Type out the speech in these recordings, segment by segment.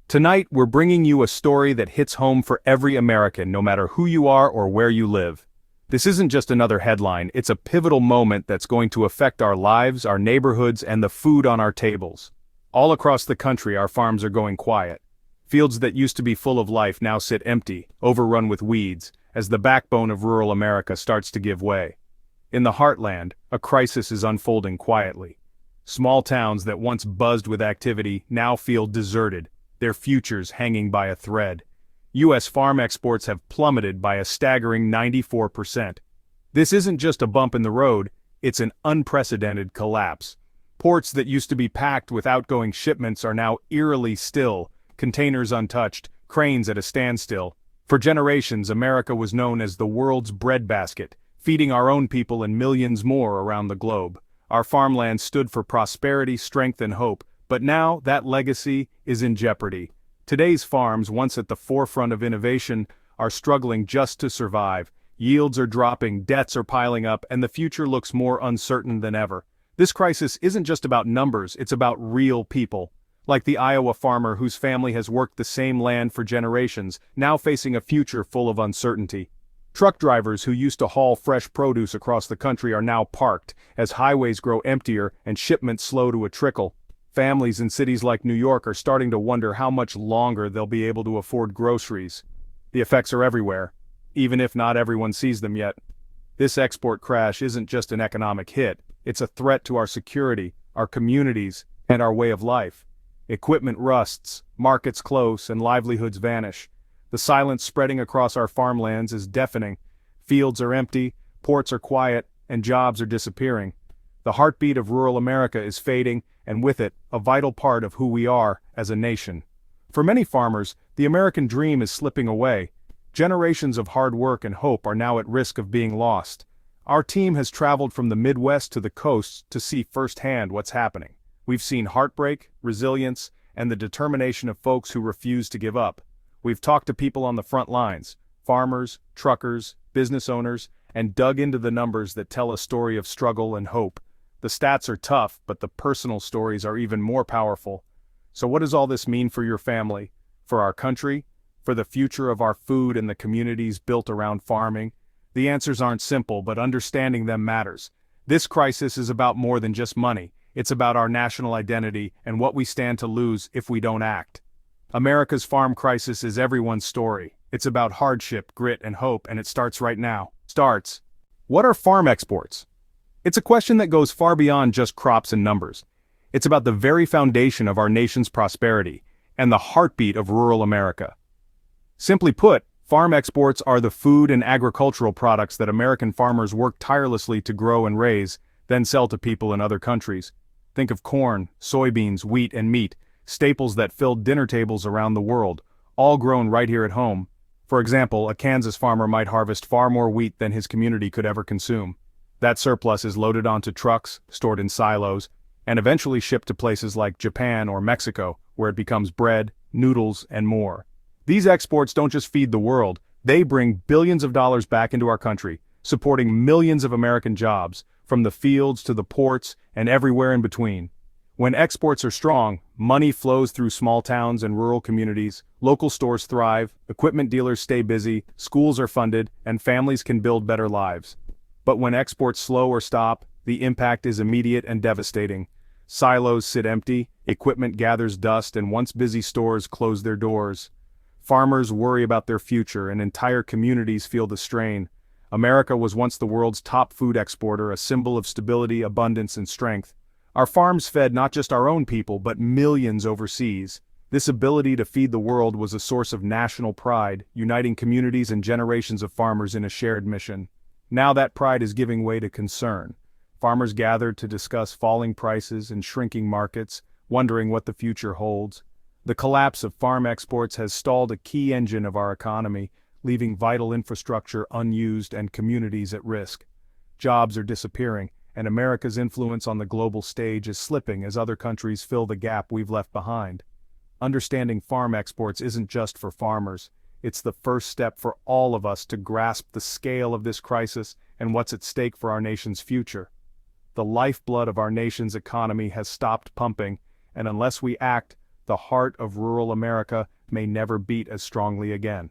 Tonight, we're bringing you a story that hits home for every American, no matter who you are or where you live. This isn't just another headline, it's a pivotal moment that's going to affect our lives, our neighborhoods, and the food on our tables. All across the country, our farms are going quiet. Fields that used to be full of life now sit empty, overrun with weeds, as the backbone of rural America starts to give way. In the heartland, a crisis is unfolding quietly. Small towns that once buzzed with activity now feel deserted, their futures hanging by a thread. U.S. farm exports have plummeted by a staggering 94%. This isn't just a bump in the road, it's an unprecedented collapse. Ports that used to be packed with outgoing shipments are now eerily still, containers untouched, cranes at a standstill. For generations, America was known as the world's breadbasket, feeding our own people and millions more around the globe. Our farmland stood for prosperity, strength, and hope, but now that legacy is in jeopardy. Today's farms, once at the forefront of innovation, are struggling just to survive. Yields are dropping, debts are piling up, and the future looks more uncertain than ever. This crisis isn't just about numbers, it's about real people. Like the Iowa farmer whose family has worked the same land for generations, now facing a future full of uncertainty. Truck drivers who used to haul fresh produce across the country are now parked, as highways grow emptier and shipments slow to a trickle. Families in cities like New York are starting to wonder how much longer they'll be able to afford groceries. The effects are everywhere, even if not everyone sees them yet. This export crash isn't just an economic hit, it's a threat to our security, our communities, and our way of life. Equipment rusts, markets close, and livelihoods vanish. The silence spreading across our farmlands is deafening. Fields are empty, ports are quiet, and jobs are disappearing. The heartbeat of rural America is fading, and with it, a vital part of who we are as a nation. For many farmers, the American dream is slipping away. Generations of hard work and hope are now at risk of being lost. Our team has traveled from the Midwest to the coasts to see firsthand what's happening. We've seen heartbreak, resilience, and the determination of folks who refuse to give up. We've talked to people on the front lines, farmers, truckers, business owners, and dug into the numbers that tell a story of struggle and hope. The stats are tough, but the personal stories are even more powerful. So what does all this mean for your family, for our country, for the future of our food and the communities built around farming? The answers aren't simple, but understanding them matters. This crisis is about more than just money. It's about our national identity and what we stand to lose if we don't act. America's farm crisis is everyone's story. It's about hardship, grit, and hope, and it starts right now. What are farm exports? It's a question that goes far beyond just crops and numbers. It's about the very foundation of our nation's prosperity and the heartbeat of rural America. Simply put, farm exports are the food and agricultural products that American farmers work tirelessly to grow and raise, then sell to people in other countries. Think of corn, soybeans, wheat, and meat, staples that filled dinner tables around the world, all grown right here at home. For example, a Kansas farmer might harvest far more wheat than his community could ever consume. That surplus is loaded onto trucks, stored in silos, and eventually shipped to places like Japan or Mexico, where it becomes bread, noodles, and more. These exports don't just feed the world, they bring billions of dollars back into our country, supporting millions of American jobs, from the fields to the ports and everywhere in between. When exports are strong, money flows through small towns and rural communities, local stores thrive, equipment dealers stay busy, schools are funded, and families can build better lives. But when exports slow or stop, the impact is immediate and devastating. Silos sit empty, equipment gathers dust, and once busy stores close their doors. Farmers worry about their future, and entire communities feel the strain. America was once the world's top food exporter, a symbol of stability, abundance, and strength. Our farms fed not just our own people, but millions overseas. This ability to feed the world was a source of national pride, uniting communities and generations of farmers in a shared mission. Now that pride is giving way to concern. Farmers gathered to discuss falling prices and shrinking markets, wondering what the future holds. The collapse of farm exports has stalled a key engine of our economy, leaving vital infrastructure unused and communities at risk. Jobs are disappearing, and America's influence on the global stage is slipping as other countries fill the gap we've left behind. Understanding farm exports isn't just for farmers. It's the first step for all of us to grasp the scale of this crisis and what's at stake for our nation's future. The lifeblood of our nation's economy has stopped pumping, and unless we act, the heart of rural America may never beat as strongly again.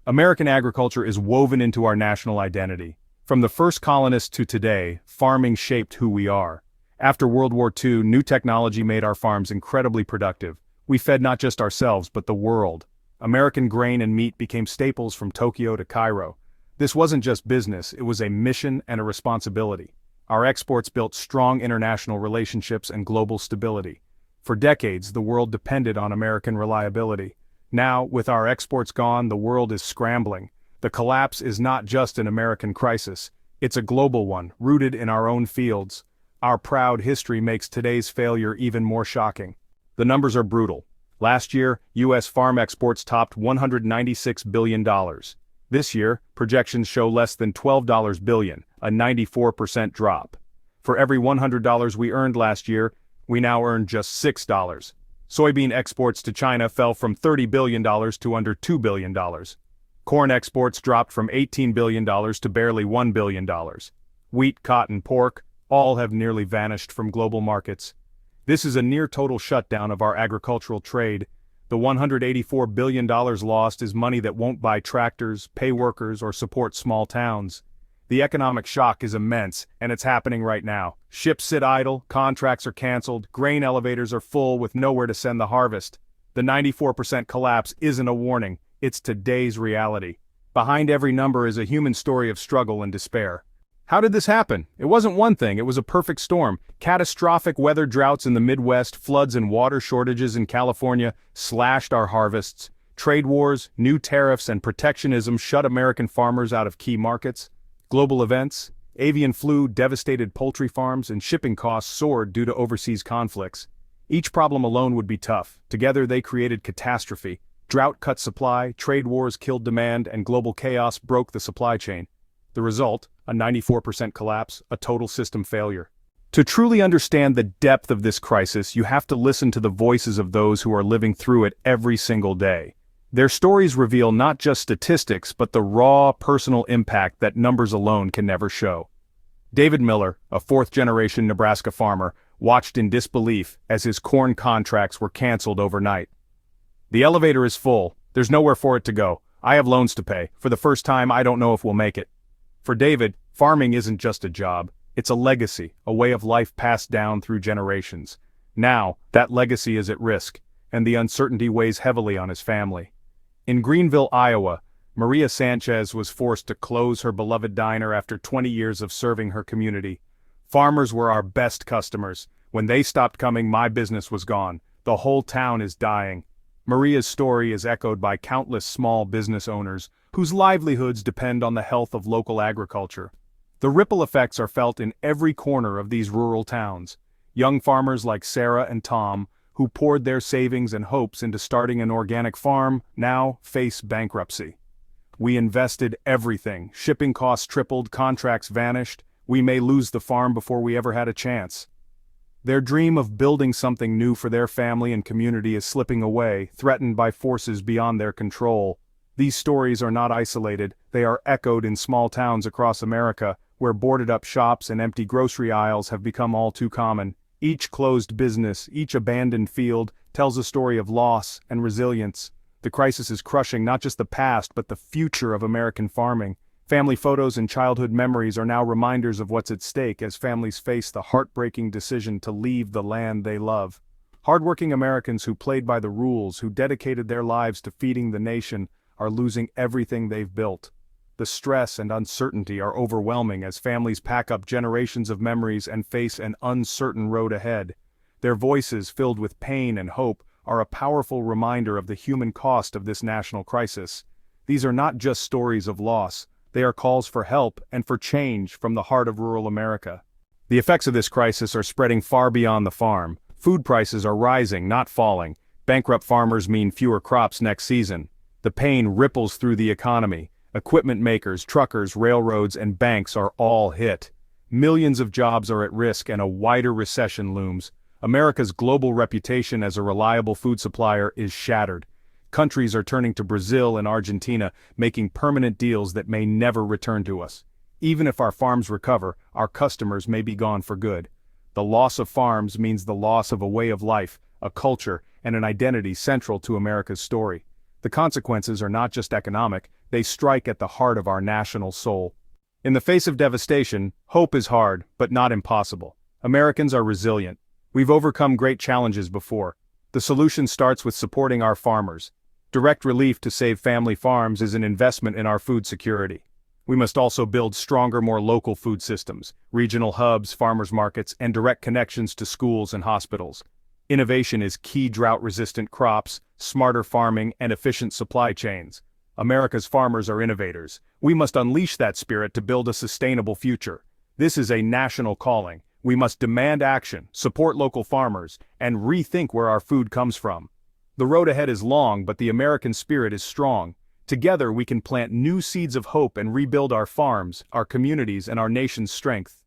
American agriculture is woven into our national identity. From the first colonists to today, farming shaped who we are. After World War II, new technology made our farms incredibly productive. We fed not just ourselves but the world. American grain and meat became staples from Tokyo to Cairo. This wasn't just business, it was a mission and a responsibility. Our exports built strong international relationships and global stability. For decades, the world depended on American reliability. Now, with our exports gone, the world is scrambling. The collapse is not just an American crisis, it's a global one, rooted in our own fields. Our proud history makes today's failure even more shocking. The numbers are brutal. Last year, U.S. farm exports topped $196 billion. This year, projections show less than $12 billion, a 94% drop. For every $100 we earned last year, we now earn just $6. Soybean exports to China fell from $30 billion to under $2 billion. Corn exports dropped from $18 billion to barely $1 billion. Wheat, cotton, pork, all have nearly vanished from global markets. This is a near-total shutdown of our agricultural trade. The $184 billion lost is money that won't buy tractors, pay workers, or support small towns. The economic shock is immense, and it's happening right now. Ships sit idle, contracts are canceled, grain elevators are full with nowhere to send the harvest. The 94% collapse isn't a warning, it's today's reality. Behind every number is a human story of struggle and despair. How did this happen? It wasn't one thing, it was a perfect storm. Catastrophic weather droughts in the Midwest, floods and water shortages in California slashed our harvests. Trade wars, new tariffs and protectionism shut American farmers out of key markets. Global events, avian flu devastated poultry farms and shipping costs soared due to overseas conflicts. Each problem alone would be tough. Together they created catastrophe. Drought cut supply, trade wars killed demand, and global chaos broke the supply chain. The result, a 94% collapse, a total system failure. To truly understand the depth of this crisis, you have to listen to the voices of those who are living through it every single day. Their stories reveal not just statistics but the raw, personal impact that numbers alone can never show. David Miller, a fourth-generation Nebraska farmer, watched in disbelief as his corn contracts were canceled overnight. "The elevator is full. There's nowhere for it to go. I have loans to pay. For the first time, I don't know if we'll make it." For David, farming isn't just a job, it's a legacy, a way of life passed down through generations. Now, that legacy is at risk, and the uncertainty weighs heavily on his family. In Greenville, Iowa, Maria Sanchez was forced to close her beloved diner after 20 years of serving her community. "Farmers were our best customers. When they stopped coming, my business was gone. The whole town is dying." Maria's story is echoed by countless small business owners whose livelihoods depend on the health of local agriculture. The ripple effects are felt in every corner of these rural towns. Young farmers like Sarah and Tom, who poured their savings and hopes into starting an organic farm, now face bankruptcy. "We invested everything. Shipping costs tripled, contracts vanished. We may lose the farm before we ever had a chance." Their dream of building something new for their family and community is slipping away, threatened by forces beyond their control. These stories are not isolated, they are echoed in small towns across America, where boarded-up shops and empty grocery aisles have become all too common. Each closed business, each abandoned field, tells a story of loss and resilience. The crisis is crushing not just the past but the future of American farming. Family photos and childhood memories are now reminders of what's at stake as families face the heartbreaking decision to leave the land they love. Hardworking Americans who played by the rules, who dedicated their lives to feeding the nation, are losing everything they've built. The stress and uncertainty are overwhelming as families pack up generations of memories and face an uncertain road ahead. Their voices, filled with pain and hope, are a powerful reminder of the human cost of this national crisis. These are not just stories of loss, they are calls for help and for change from the heart of rural America. The effects of this crisis are spreading far beyond the farm. Food prices are rising, not falling. Bankrupt farmers mean fewer crops next season. The pain ripples through the economy. Equipment makers, truckers, railroads, and banks are all hit. Millions of jobs are at risk and a wider recession looms. America's global reputation as a reliable food supplier is shattered. Countries are turning to Brazil and Argentina, making permanent deals that may never return to us. Even if our farms recover, our customers may be gone for good. The loss of farms means the loss of a way of life, a culture, and an identity central to America's story. The consequences are not just economic, they strike at the heart of our national soul. In the face of devastation, hope is hard, but not impossible. Americans are resilient. We've overcome great challenges before. The solution starts with supporting our farmers. Direct relief to save family farms is an investment in our food security. We must also build stronger, more local food systems, regional hubs, farmers markets, and direct connections to schools and hospitals. Innovation is key: drought-resistant crops, smarter farming, and efficient supply chains. America's farmers are innovators. We must unleash that spirit to build a sustainable future. This is a national calling. We must demand action, support local farmers, and rethink where our food comes from. The road ahead is long, but the American spirit is strong. Together we can plant new seeds of hope and rebuild our farms, our communities, and our nation's strength.